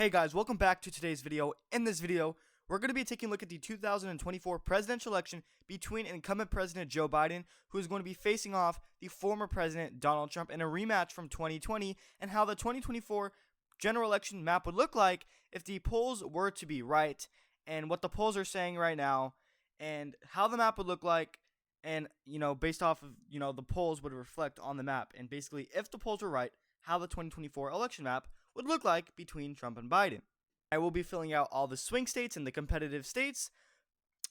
Hey guys, welcome back to today's video. In this video, we're going to be taking a look at the 2024 presidential election between incumbent President Joe Biden, who is going to be facing off the former President Donald Trump in a rematch from 2020, and how the 2024 general election map would look like if the polls were to be right, and what the polls are saying right now, and how the map would look like, and, based off of, the polls would reflect on the map, and basically, if the polls were right, how the 2024 election map would look like between Trump and Biden. I will be filling out all the swing states and the competitive states.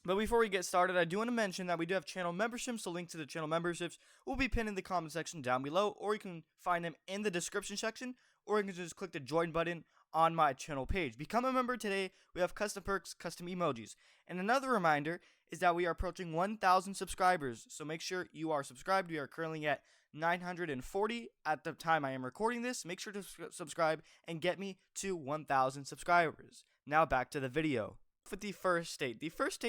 But before we get started, I do want to mention that we do have channel memberships, so links to the channel memberships will be pinned in the comment section down below, or you can find them in the description section, or you can just click the join button on my channel page. Become a member today. We have custom perks, custom emojis. And another reminder is that we are approaching 1,000 subscribers, so make sure you are subscribed. We are currently at 940 at the time I am recording this. Make sure to subscribe and get me to 1,000 subscribers. Now back to the video. With the first state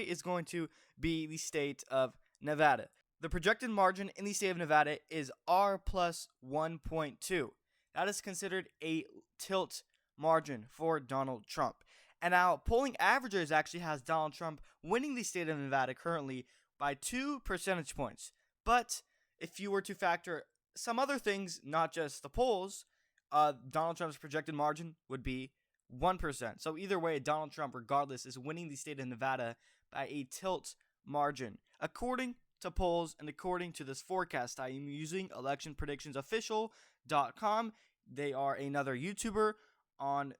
is going to be the state of Nevada. The projected margin in the state of Nevada is R plus 1.2. That is considered a tilt margin for Donald Trump. And now polling averages actually has Donald Trump winning the state of Nevada currently by 2 percentage points. But if you were to factor some other things, not just the polls, Donald Trump's projected margin would be 1%. So either way, Donald Trump, regardless, is winning the state of Nevada by a tilt margin. According to polls and according to this forecast, I am using electionpredictionsofficial.com. They are another YouTuber on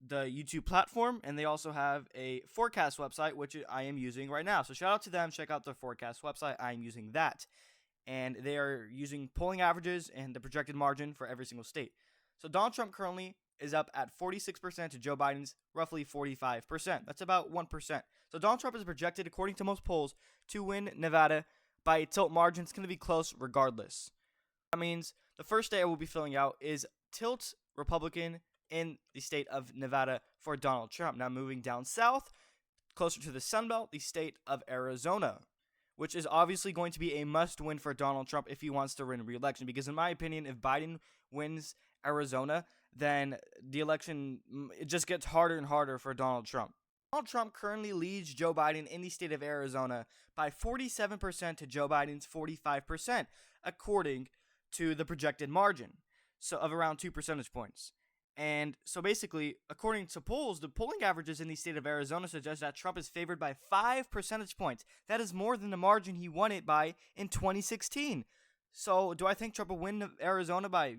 the YouTube platform, and they also have a forecast website, which I am using right now. So shout out to them. Check out their forecast website. I am using that. And they are using polling averages and the projected margin for every single state. So Donald Trump currently is up at 46% to Joe Biden's roughly 45%. That's about 1%. So Donald Trump is projected, according to most polls, to win Nevada by a tilt margin. It's going to be close regardless. That means the first state I will be filling out is tilt Republican in the state of Nevada for Donald Trump. Now moving down south, closer to the Sun Belt, the state of Arizona, which is obviously going to be a must-win for Donald Trump if he wants to win re-election. Because in my opinion, if Biden wins Arizona, then the election, it just gets harder and harder for Donald Trump. Donald Trump currently leads Joe Biden in the state of Arizona by 47% to Joe Biden's 45%, according to the projected margin, so of around 2 percentage points. And so basically, according to polls, the polling averages in the state of Arizona suggest that Trump is favored by 5 percentage points. That is more than the margin he won it by in 2016. So do I think Trump will win Arizona by,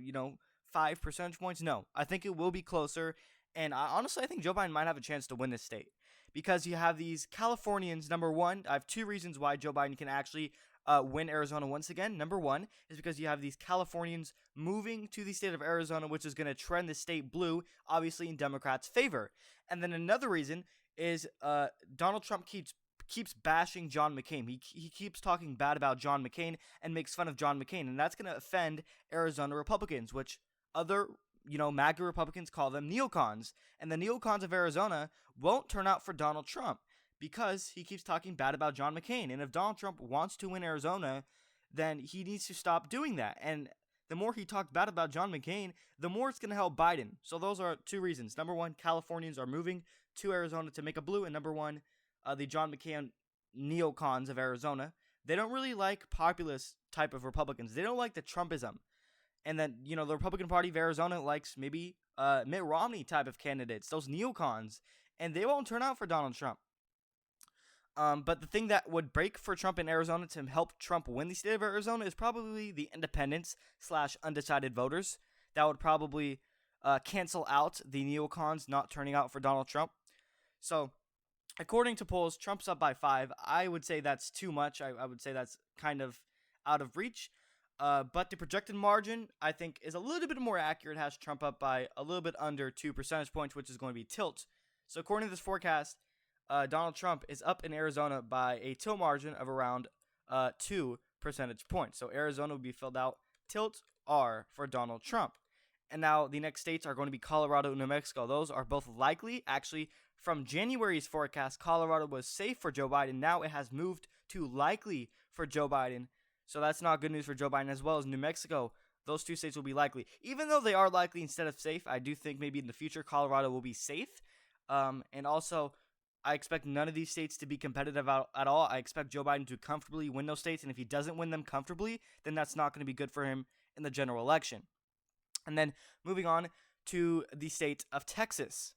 5 percentage points? No. I think it will be closer. And honestly, I think Joe Biden might have a chance to win this state. Because you have these Californians. Number one, I have 2 reasons why Joe Biden can actually win Arizona once again. Number one is because you have these Californians moving to the state of Arizona, which is going to trend the state blue, obviously in Democrats' favor. And then another reason is Donald Trump keeps bashing John McCain. He keeps talking bad about John McCain and makes fun of John McCain, and that's going to offend Arizona Republicans, which other MAGA Republicans call them neocons. And the neocons of Arizona won't turn out for Donald Trump, because he keeps talking bad about John McCain. And if Donald Trump wants to win Arizona, then he needs to stop doing that. And the more he talked bad about John McCain, the more it's going to help Biden. So those are 2 reasons. Number one, Californians are moving to Arizona to make a blue. And number one, the John McCain neocons of Arizona, they don't really like populist type of Republicans. They don't like the Trumpism. And then, the Republican Party of Arizona likes maybe Mitt Romney type of candidates, those neocons. And they won't turn out for Donald Trump. But the thing that would break for Trump in Arizona to help Trump win the state of Arizona is probably the independents / undecided voters. That would probably cancel out the neocons not turning out for Donald Trump. So, according to polls, Trump's up by 5. I would say that's too much. I would say that's kind of out of reach. But the projected margin, I think, is a little bit more accurate. It has Trump up by a little bit under 2 percentage points, which is going to be tilt. So, according to this forecast, Donald Trump is up in Arizona by a tilt margin of around 2 percentage points. So Arizona will be filled out tilt R for Donald Trump. And now the next states are going to be Colorado and New Mexico. Those are both likely. Actually, from January's forecast, Colorado was safe for Joe Biden. Now it has moved to likely for Joe Biden. So that's not good news for Joe Biden, as well as New Mexico. those two states will be likely. Even though they are likely instead of safe, I do think maybe in the future Colorado will be safe. And also, I expect none of these states to be competitive at all. I expect Joe Biden to comfortably win those states, and if he doesn't win them comfortably, then that's not going to be good for him in the general election. And then moving on to the state of Texas.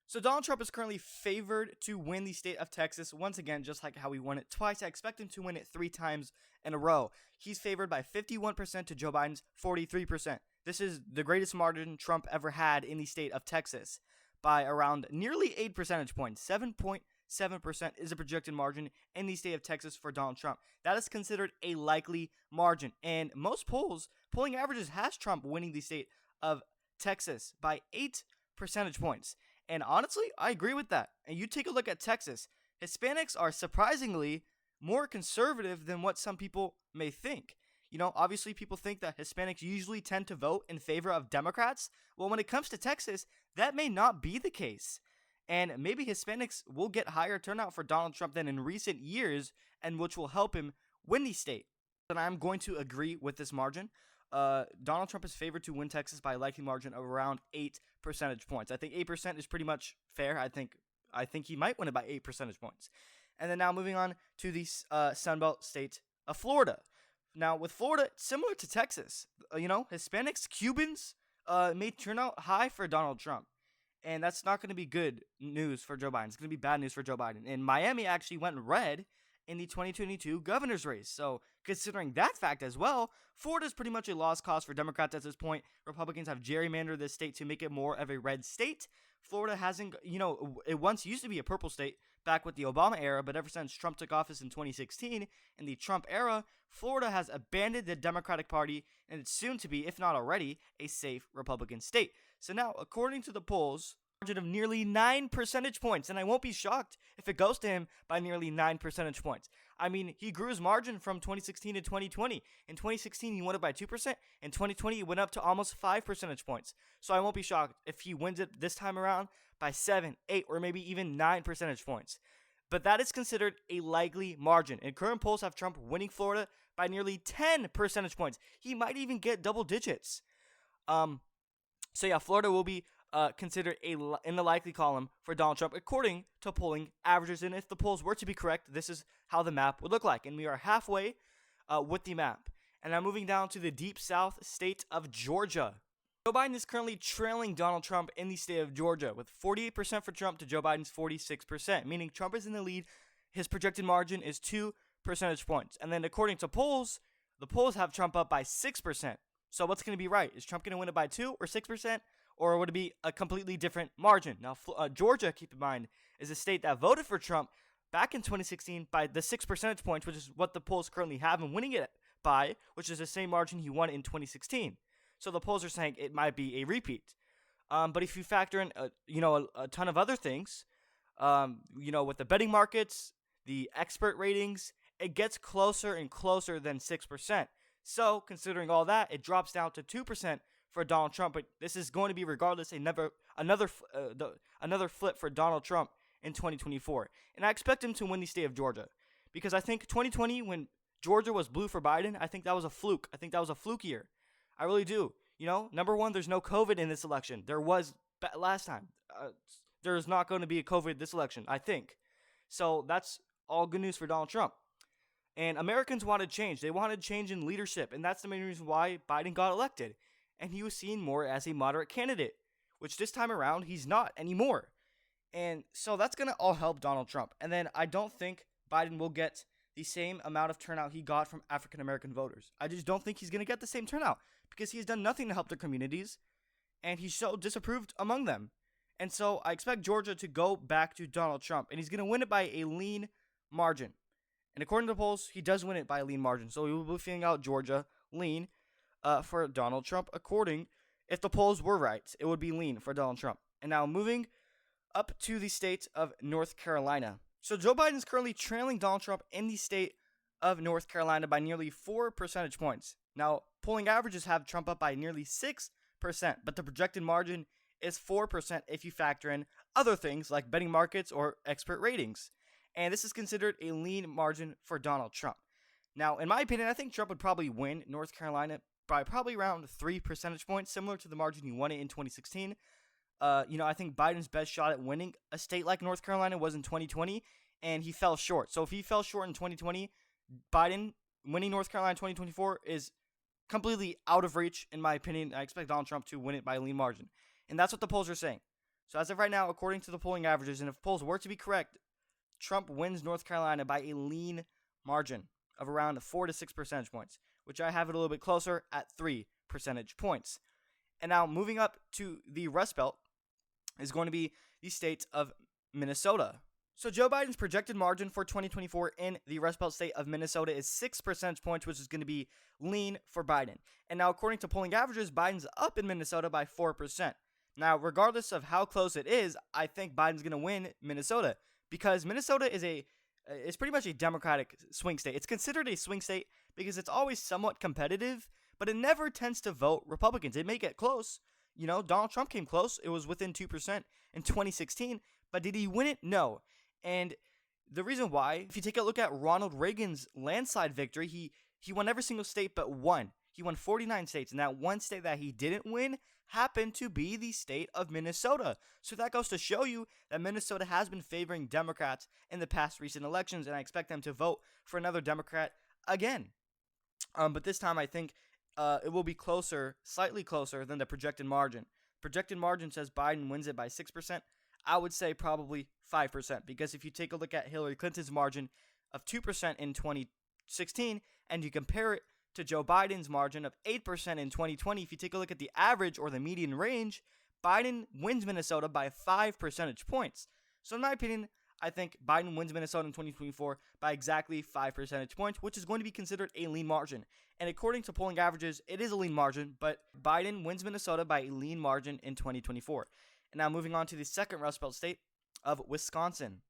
So Donald Trump is currently favored to win the state of Texas once again, just like how he won it twice. I expect him to win it 3 times in a row. He's favored by 51% to Joe Biden's 43%. This is the greatest margin Trump ever had in the state of Texas by around nearly 8 percentage points. 7.7% is a projected margin in the state of Texas for Donald Trump. That is considered a likely margin. And most polling averages has Trump winning the state of Texas by 8 percentage points. And honestly, I agree with that. And you take a look at Texas. Hispanics are surprisingly more conservative than what some people may think. You know, obviously people think that Hispanics usually tend to vote in favor of Democrats. Well, when it comes to Texas, that may not be the case. And maybe Hispanics will get higher turnout for Donald Trump than in recent years, and which will help him win the state. And I'm going to agree with this margin. Donald Trump is favored to win Texas by a likely margin of around 8 percentage points. I think 8% is pretty much fair. I think he might win it by 8 percentage points. And then now moving on to the Sunbelt state of Florida. Now with Florida, similar to Texas, Hispanics, Cubans may turn out high for Donald Trump. And that's not going to be good news for Joe Biden. It's going to be bad news for Joe Biden. And Miami actually went red in the 2022 governor's race. So considering that fact as well, Florida is pretty much a lost cause for Democrats at this point. Republicans have gerrymandered this state to make it more of a red state. Florida hasn't, it once used to be a purple state back with the Obama era, but ever since Trump took office in 2016, in the Trump era, Florida has abandoned the Democratic Party, and it's soon to be, if not already, a safe Republican state. So now, according to the polls, margin of nearly 9 percentage points, and I won't be shocked if it goes to him by nearly 9 percentage points. I mean, he grew his margin from 2016 to 2020. In 2016, he won it by 2%. In 2020, it went up to almost 5 percentage points. So I won't be shocked if he wins it this time around by 7, 8, or maybe even 9 percentage points. But that is considered a likely margin, and current polls have Trump winning Florida by nearly 10 percentage points. He might even get double digits. So yeah, Florida will be considered in the likely column for Donald Trump according to polling averages. And if the polls were to be correct, this is how the map would look like. And we are halfway with the map. And now moving down to the deep south state of Georgia. Joe Biden is currently trailing Donald Trump in the state of Georgia with 48% for Trump to Joe Biden's 46%, meaning Trump is in the lead. His projected margin is 2 percentage points. And then according to polls, the polls have Trump up by 6%. So what's going to be right? Is Trump going to win it by 2 or 6%? Or would it be a completely different margin? Now, Georgia, keep in mind, is a state that voted for Trump back in 2016 by the 6 percentage points, which is what the polls currently have him winning it by, which is the same margin he won in 2016. So the polls are saying it might be a repeat. But if you factor in, a ton of other things, with the betting markets, the expert ratings, it gets closer and closer than 6%. So considering all that, it drops down to 2% for Donald Trump. But this is going to be regardless another flip for Donald Trump in 2024. And I expect him to win the state of Georgia because I think 2020 when Georgia was blue for Biden, I think that was a fluke. I think that was a fluke year. I really do. Number one, there's no COVID in this election. There was last time. There's not going to be a COVID this election, I think. So that's all good news for Donald Trump. And Americans wanted change. They wanted change in leadership. And that's the main reason why Biden got elected. And he was seen more as a moderate candidate, which this time around, he's not anymore. And so that's going to all help Donald Trump. And then I don't think Biden will get the same amount of turnout he got from African American voters. I just don't think he's going to get the same turnout because he's done nothing to help their communities. And he's so disapproved among them. And so I expect Georgia to go back to Donald Trump. And he's going to win it by a lean margin. And according to the polls, he does win it by a lean margin. So we will be feeling out Georgia lean for Donald Trump. If the polls were right, it would be lean for Donald Trump. And now moving up to the state of North Carolina. So Joe Biden is currently trailing Donald Trump in the state of North Carolina by nearly 4 percentage points. Now, polling averages have Trump up by nearly 6%, but the projected margin is 4% if you factor in other things like betting markets or expert ratings. And this is considered a lean margin for Donald Trump. Now, in my opinion, I think Trump would probably win North Carolina by probably around 3 percentage points, similar to the margin he won it in 2016. I think Biden's best shot at winning a state like North Carolina was in 2020, and he fell short. So if he fell short in 2020, Biden winning North Carolina in 2024 is completely out of reach, in my opinion. I expect Donald Trump to win it by a lean margin. And that's what the polls are saying. So as of right now, according to the polling averages, and if polls were to be correct, Trump wins North Carolina by a lean margin of around 4 to 6 percentage points, which I have it a little bit closer at 3 percentage points. And now moving up to the Rust Belt is going to be the state of Minnesota. So Joe Biden's projected margin for 2024 in the Rust Belt state of Minnesota is 6 percentage points, which is going to be lean for Biden. And now according to polling averages, Biden's up in Minnesota by 4%. Now, regardless of how close it is, I think Biden's going to win Minnesota because Minnesota is pretty much a Democratic swing state. It's considered a swing state because it's always somewhat competitive, but it never tends to vote Republicans. It may get close. Donald Trump came close. It was within 2% in 2016, but did he win it? No. And the reason why, if you take a look at Ronald Reagan's landslide victory, he won every single state but one. He won 49 states, and that one state that he didn't win happened to be the state of Minnesota. So that goes to show you that Minnesota has been favoring Democrats in the past recent elections, and I expect them to vote for another Democrat again. But this time I think it will be closer, slightly closer than the projected margin. Projected margin says Biden wins it by 6%. I would say probably 5%, because if you take a look at Hillary Clinton's margin of 2% in 2016 and you compare it to Joe Biden's margin of 8% in 2020, if you take a look at the average or the median range, Biden wins Minnesota by 5 percentage points. So in my opinion, I think Biden wins Minnesota in 2024 by exactly 5 percentage points, which is going to be considered a lean margin. And according to polling averages, it is a lean margin, but Biden wins Minnesota by a lean margin in 2024. And now moving on to the second Rust Belt state of Wisconsin.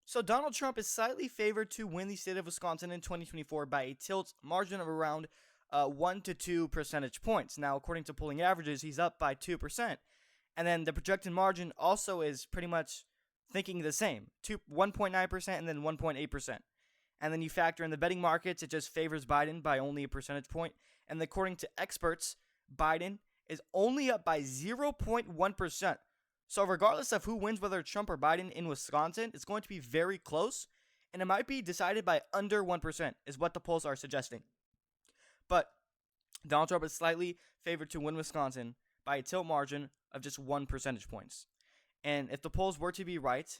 So Donald Trump is slightly favored to win the state of Wisconsin in 2024 by a tilt margin of around 1 to 2 percentage points. Now, according to polling averages, he's up by 2%. And then the projected margin also is pretty much thinking the same, 1.9% and then 1.8%. And then you factor in the betting markets, it just favors Biden by only a percentage point. And according to experts, Biden is only up by 0.1%. So regardless of who wins, whether Trump or Biden in Wisconsin, it's going to be very close, and it might be decided by under 1%, is what the polls are suggesting. But Donald Trump is slightly favored to win Wisconsin by a tilt margin of just 1 percentage points. And if the polls were to be right,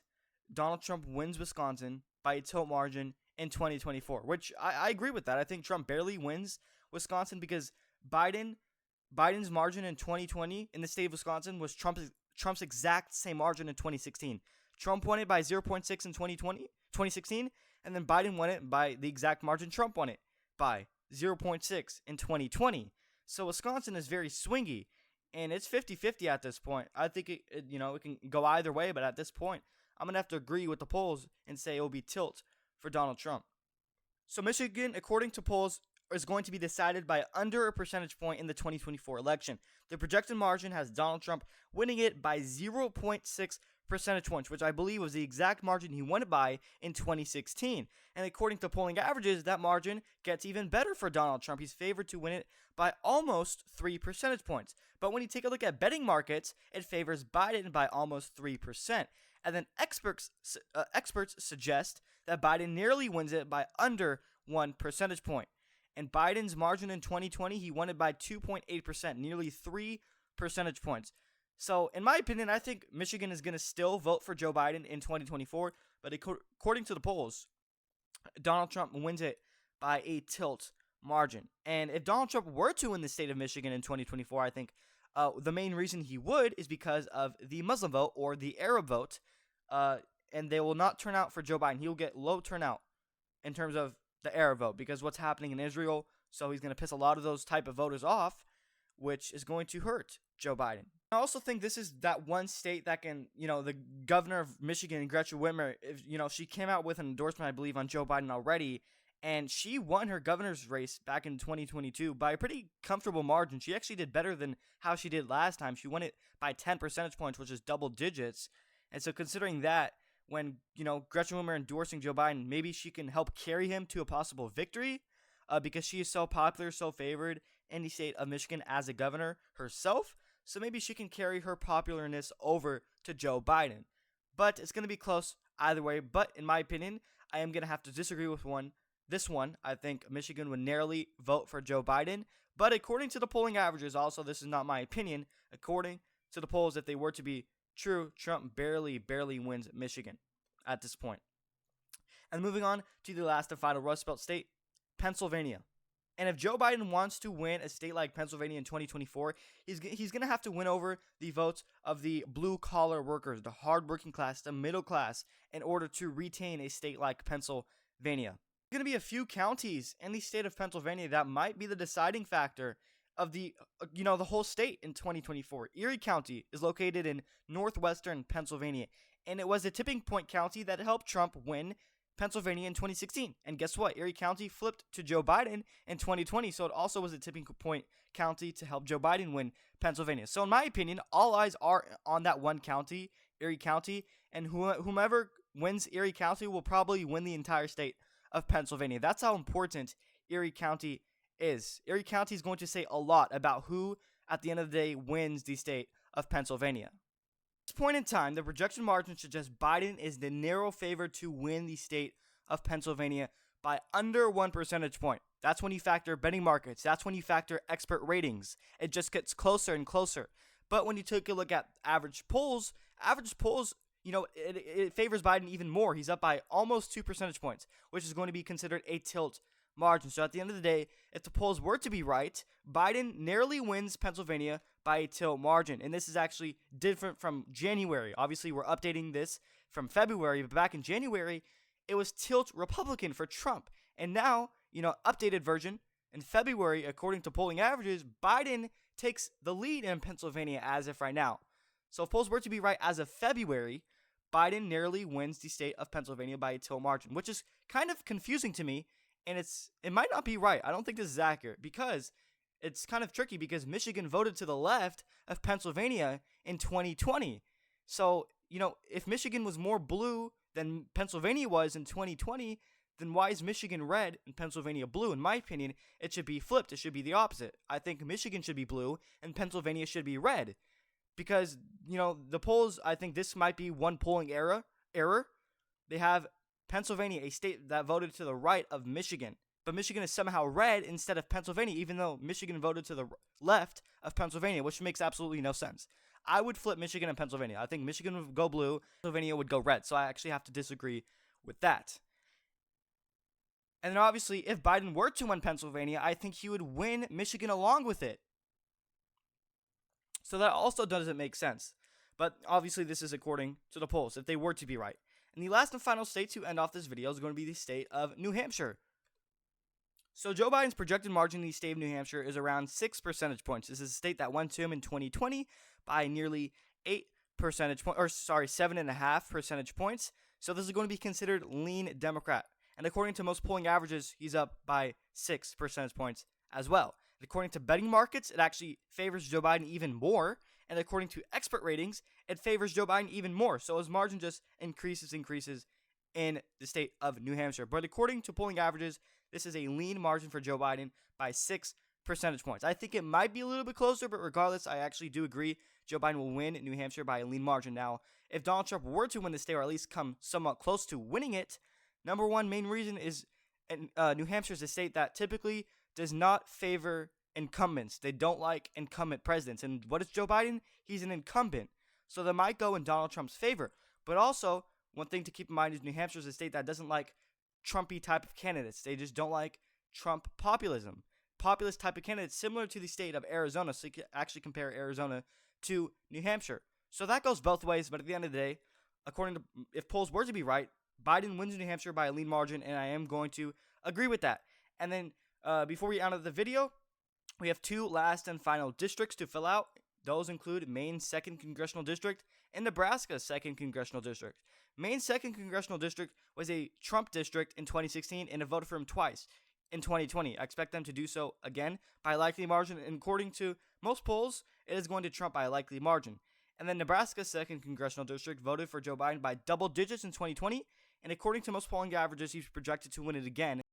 Donald Trump wins Wisconsin by a tilt margin in 2024, which I agree with that. I think Trump barely wins Wisconsin because Biden's margin in 2020 in the state of Wisconsin was Trump's exact same margin in 2016. Trump won it by 0.6 in 2016, and then Biden won it by the exact margin Trump won it by 0.6 in 2020. So Wisconsin is very swingy, and it's 50-50 at this point. I think it can go either way, but at this point, I'm going to have to agree with the polls and say it will be tilt for Donald Trump. So Michigan, according to polls, is going to be decided by under a percentage point in the 2024 election. The projected margin has Donald Trump winning it by 0.6 percentage points, which I believe was the exact margin he won it by in 2016. And according to polling averages, that margin gets even better for Donald Trump. He's favored to win it by almost 3 percentage points. But when you take a look at betting markets, it favors Biden by almost 3%. And then experts suggest that Biden nearly wins it by under 1 percentage point. And Biden's margin in 2020, he won it by 2.8%, nearly 3 percentage points. So, in my opinion, I think Michigan is going to still vote for Joe Biden in 2024. But according to the polls, Donald Trump wins it by a tilt margin. And if Donald Trump were to win the state of Michigan in 2024, I think the main reason he would is because of the Muslim vote or the Arab vote. And they will not turn out for Joe Biden. He will get low turnout in terms of the Arab vote because what's happening in Israel. So he's going to piss a lot of those type of voters off, which is going to hurt Joe Biden. I also think this is that one state that can, the governor of Michigan, Gretchen Whitmer, she came out with an endorsement, I believe, on Joe Biden already, and she won her governor's race back in 2022 by a pretty comfortable margin. She actually did better than how she did last time. She won it by 10 percentage points, which is double digits. And so considering that, when, Gretchen Whitmer endorsing Joe Biden, maybe she can help carry him to a possible victory. because she is so popular, so favored in the state of Michigan as a governor herself. So maybe she can carry her popularness over to Joe Biden. But it's going to be close either way. But in my opinion, I am going to have to disagree with this one. I think Michigan would narrowly vote for Joe Biden. But according to the polling averages, also, this is not my opinion. According to the polls, if they were to be true, Trump barely wins Michigan at this point. And moving on to the last and final Rust Belt state, Pennsylvania. And if Joe Biden wants to win a state like Pennsylvania in 2024, he's going to have to win over the votes of the blue-collar workers, the hard-working class, the middle class, in order to retain a state like Pennsylvania. There's going to be a few counties in the state of Pennsylvania that might be the deciding factor of the whole state in 2024. Erie County is located in northwestern Pennsylvania, and it was a tipping point county that helped Trump win Pennsylvania in 2016. And guess what? Erie County flipped to Joe Biden in 2020, so it also was a tipping point county to help Joe Biden win Pennsylvania. So in my opinion, all eyes are on that one county, Erie County, and whomever wins Erie County will probably win the entire state of Pennsylvania. That's how important Erie County is. Erie County is going to say a lot about who, at the end of the day, wins the state of Pennsylvania. At this point in time, the projection margin suggests Biden is the narrow favorite to win the state of Pennsylvania by under 1 percentage point. That's when you factor betting markets. That's when you factor expert ratings. It just gets closer and closer. But when you take a look at average polls, it favors Biden even more. He's up by almost 2 percentage points, which is going to be considered a tilt margin. So at the end of the day, if the polls were to be right, Biden narrowly wins Pennsylvania by a tilt margin. And this is actually different from January. Obviously, we're updating this from February, but back in January, it was tilt Republican for Trump. And now, updated version in February, according to polling averages, Biden takes the lead in Pennsylvania as of right now. So if polls were to be right as of February, Biden narrowly wins the state of Pennsylvania by a tilt margin, which is kind of confusing to me. And it might not be right. I don't think this is accurate because it's kind of tricky because Michigan voted to the left of Pennsylvania in 2020. So, if Michigan was more blue than Pennsylvania was in 2020, then why is Michigan red and Pennsylvania blue? In my opinion, it should be flipped. It should be the opposite. I think Michigan should be blue and Pennsylvania should be red because, the polls, I think this might be one polling error. They have Pennsylvania, a state that voted to the right of Michigan. But Michigan is somehow red instead of Pennsylvania, even though Michigan voted to the left of Pennsylvania, which makes absolutely no sense. I would flip Michigan and Pennsylvania. I think Michigan would go blue, Pennsylvania would go red. So I actually have to disagree with that. And then obviously, if Biden were to win Pennsylvania, I think he would win Michigan along with it. So that also doesn't make sense. But obviously, this is according to the polls, if they were to be right. And the last and final state to end off this video is going to be the state of New Hampshire. So Joe Biden's projected margin in the state of New Hampshire is around 6 percentage points. This is a state that went to him in 2020 by nearly 7.5 percentage points. So this is going to be considered lean Democrat. And according to most polling averages, he's up by 6 percentage points as well. And according to betting markets, it actually favors Joe Biden even more. And according to expert ratings, it favors Joe Biden even more. So his margin just increases in the state of New Hampshire. But according to polling averages, this is a lean margin for Joe Biden by 6 percentage points. I think it might be a little bit closer, but regardless, I actually do agree Joe Biden will win New Hampshire by a lean margin. Now, if Donald Trump were to win the state, or at least come somewhat close to winning it, number one main reason is New Hampshire is a state that typically does not favor incumbents. They don't like incumbent presidents. And what is Joe Biden? He's an incumbent. So that might go in Donald Trump's favor. But also, one thing to keep in mind is New Hampshire is a state that doesn't like Trumpy type of candidates. They just don't like Trump populism. Populist type of candidates similar to the state of Arizona. So you can actually compare Arizona to New Hampshire. So that goes both ways. But at the end of the day, if polls were to be right, Biden wins New Hampshire by a lean margin. And I am going to agree with that. And then before we end the video, we have two last and final districts to fill out. Those include Maine's 2nd Congressional District and Nebraska's 2nd Congressional District. Maine's 2nd Congressional District was a Trump district in 2016 and it voted for him twice in 2020. I expect them to do so again by a likely margin. And according to most polls, it is going to Trump by a likely margin. And then Nebraska's 2nd Congressional District voted for Joe Biden by double digits in 2020. And according to most polling averages, he's projected to win it again